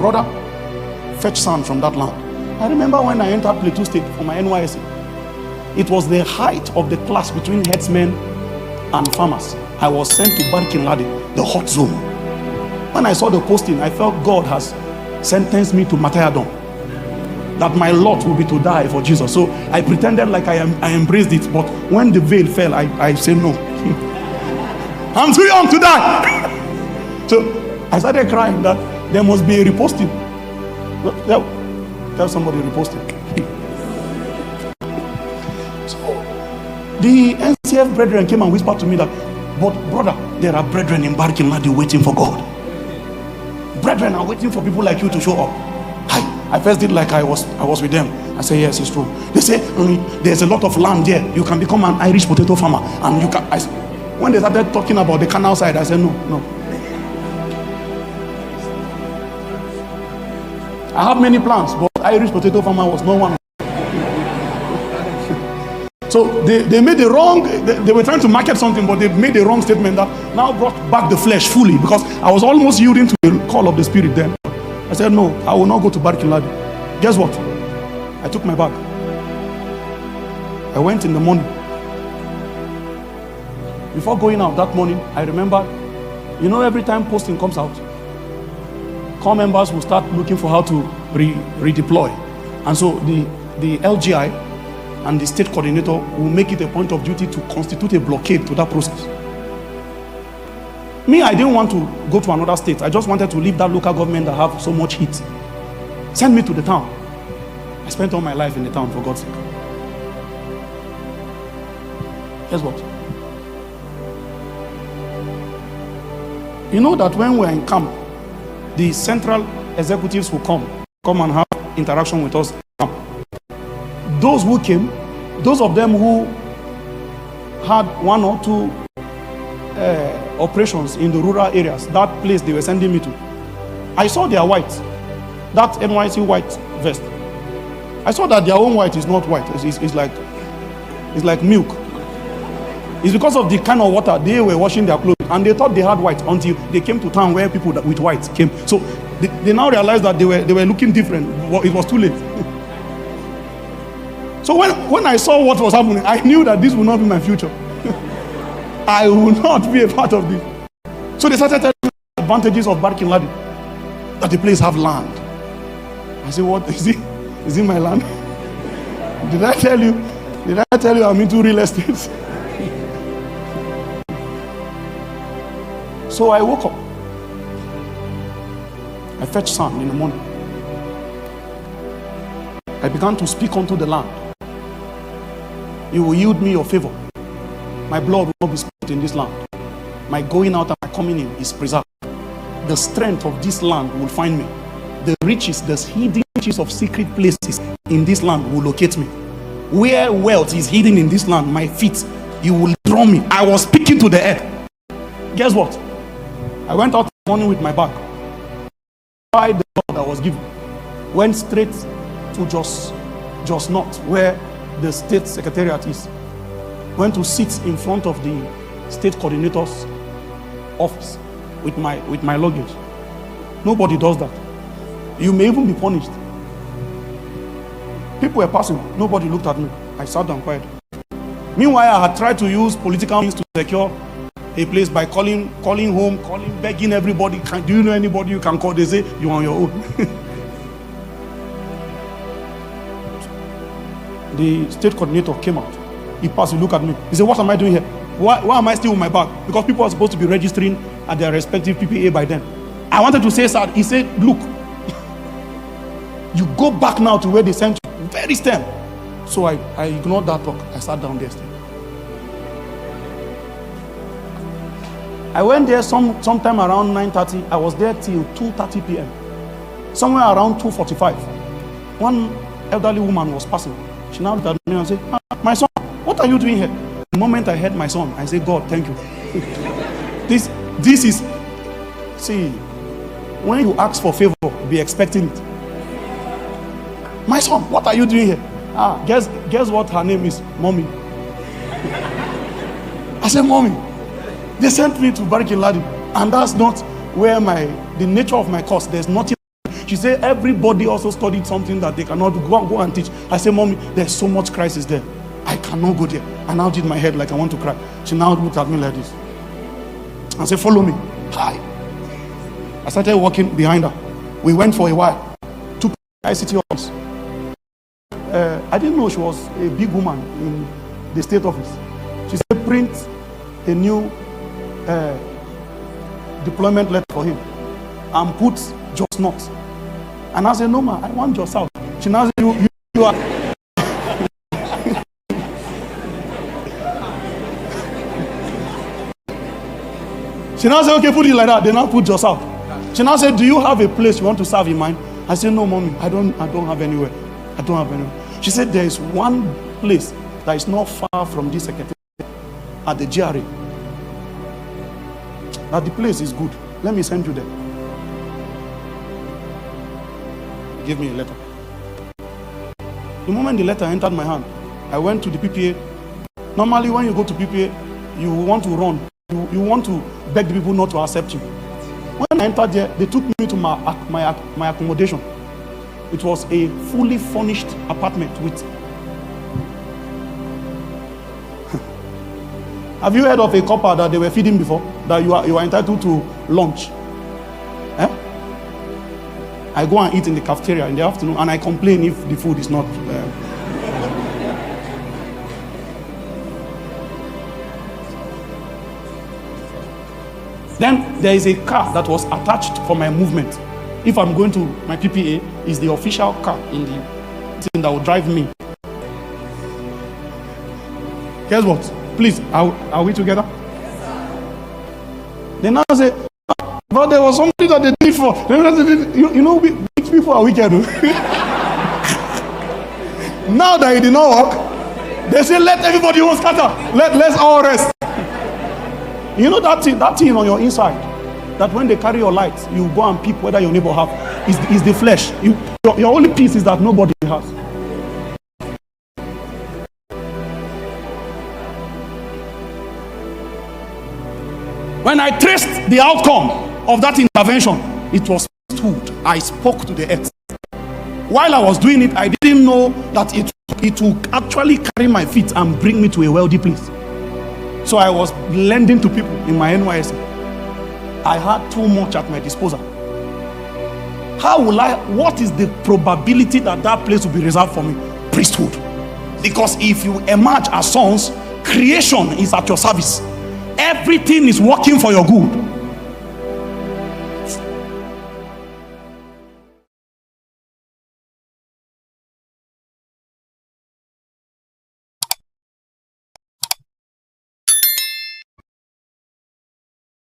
Brother, fetch sand from that land. I remember when I entered Plateau State for my NYSC, it was the height of the clash between headsmen and farmers. I was sent to Barkin Ladi, the hot zone. When I saw the posting, I felt God has sentenced me to martyrdom, that my lot will be to die for Jesus. So I pretended like I embraced it, but when the veil fell, I said no. I'm too young to die. So I started crying that there must be a reposting. Tell somebody reposting. So the NCF brethren came and whispered to me that, but brother, there are brethren in Barkin Ladi waiting for God. Brethren are waiting for people like you to show up. I first did like I was with them. I said, yes, it's true. They say, there's a lot of land there. You can become an Irish potato farmer. And you can. When they started talking about the canal side, I said, no. I have many plans, but Irish potato farmer was not one. So they made the wrong, they were trying to market something, but they made the wrong statement that now brought back the flesh fully, because I was almost yielding to the call of the spirit then. I said, no, I will not go to Barkin Ladi. Guess what? I took my bag. I went in the morning. Before going out that morning, I remember, every time posting comes out, core members will start looking for how to redeploy. And so the LGI and the state coordinator will make it a point of duty to constitute a blockade to that process. Me, I didn't want to go to another state. I just wanted to leave that local government that have so much heat. Send me to the town. I spent all my life in the town, for God's sake. Guess what? You know that when we're in camp, the central executives will come and have interaction with us. Those who came, those of them who had one or two operations in the rural areas, that place they were sending me to, I saw their white, that NYC white vest. I saw that their own white is not white. It's like milk. It's because of the kind of water they were washing their clothes, and they thought they had white until they came to town where people with white came. So they now realized that they were looking different. It was too late. So when I saw what was happening, I knew that this would not be my future. I will not be a part of this. So they started telling me the advantages of Barkin Ladi, that the place have land. I said, what is it? Is it my land? Did I tell you I'm into real estate? So I woke up. I fetched sand in the morning. I began to speak unto the land. You will yield me your favor. My blood will not be spilled in this land. My going out and my coming in is preserved. The strength of this land will find me. The riches, the hidden riches of secret places in this land will locate me. Where wealth is hidden in this land, my feet, you will draw me. I was speaking to the air. Guess what? I went out in the morning with my bag. By the law that was given, went straight to just North, where the state secretariat is. Went to sit in front of the state coordinator's office with my luggage. Nobody does that. You may even be punished. People were passing. Nobody looked at me. I sat down quiet. Meanwhile, I had tried to use political means to secure a place by calling home, begging everybody. Do you know anybody you can call? They say you're on your own. The state coordinator came out. He passed, he looked at me. He said, what am I doing here? Why am I still with my bag? Because people are supposed to be registering at their respective PPA by then. I wanted to say, sir, he said, look, you go back now to where they sent you. Very stern. So I ignored that talk. I sat down there still. I went there sometime around 9:30. I was there till 2:30 p.m. Somewhere around 2:45. One elderly woman was passing. She now looked at me and said, my son, what are you doing here? The moment I heard my son, I said, God, thank you. This is, see, when you ask for favor, be expecting it. My son, what are you doing here? Guess what her name is? Mommy. I said, Mommy, they sent me to Barkin Ladi, and that's not where the nature of my course. There's nothing. She said everybody also studied something that they cannot go and teach. I said, Mommy, there's so much crisis there. I cannot go there. I now did my head like I want to cry. She now looked at me like this and said, follow me. Hi. I started walking behind her. We went for a while. Two ICT office. I didn't know she was a big woman in the state office. She said, print a new deployment letter for him and put just not. And I said, no, ma, I want just out. She now said, you are. She now said, okay, put it like that. They now put just out. She now said, do you have a place you want to serve in mind? I said, no, Mommy, I don't have anywhere. I don't have anywhere. She said, there is one place that is not far from this secretariat at the GRA. That the place is good. Let me send you there. Give me a letter. The moment the letter entered my hand, I went to the PPA. Normally, when you go to PPA, you want to run. You want to beg the people not to accept you. When I entered there, they took me to my accommodation. It was a fully furnished apartment with. Have you heard of a couple that they were feeding before? That you are entitled to lunch? I go and eat in the cafeteria in the afternoon, and I complain if the food is not. Then there is a car that was attached for my movement. If I'm going to my PPA, is the official car in the thing that will drive me. Guess what? Please, are we together? Yes, sir. Then I say, but there was something that they did for. You know, rich people are wicked. Now that it did not work, they say, let everybody all scatter. Let's all rest. You know that thing on your inside, that when they carry your light, you go and peep whether your neighbor have, is the flesh. Your only peace is that nobody has. When I traced the outcome of that intervention, it was priesthood. I spoke to the earth. While I was doing it, I didn't know that it would actually carry my feet and bring me to a wealthy place. So I was lending to people in my NYSC. I had too much at my disposal. What is the probability that that place will be reserved for me? Priesthood. Because if you emerge as sons, creation is at your service. Everything is working for your good.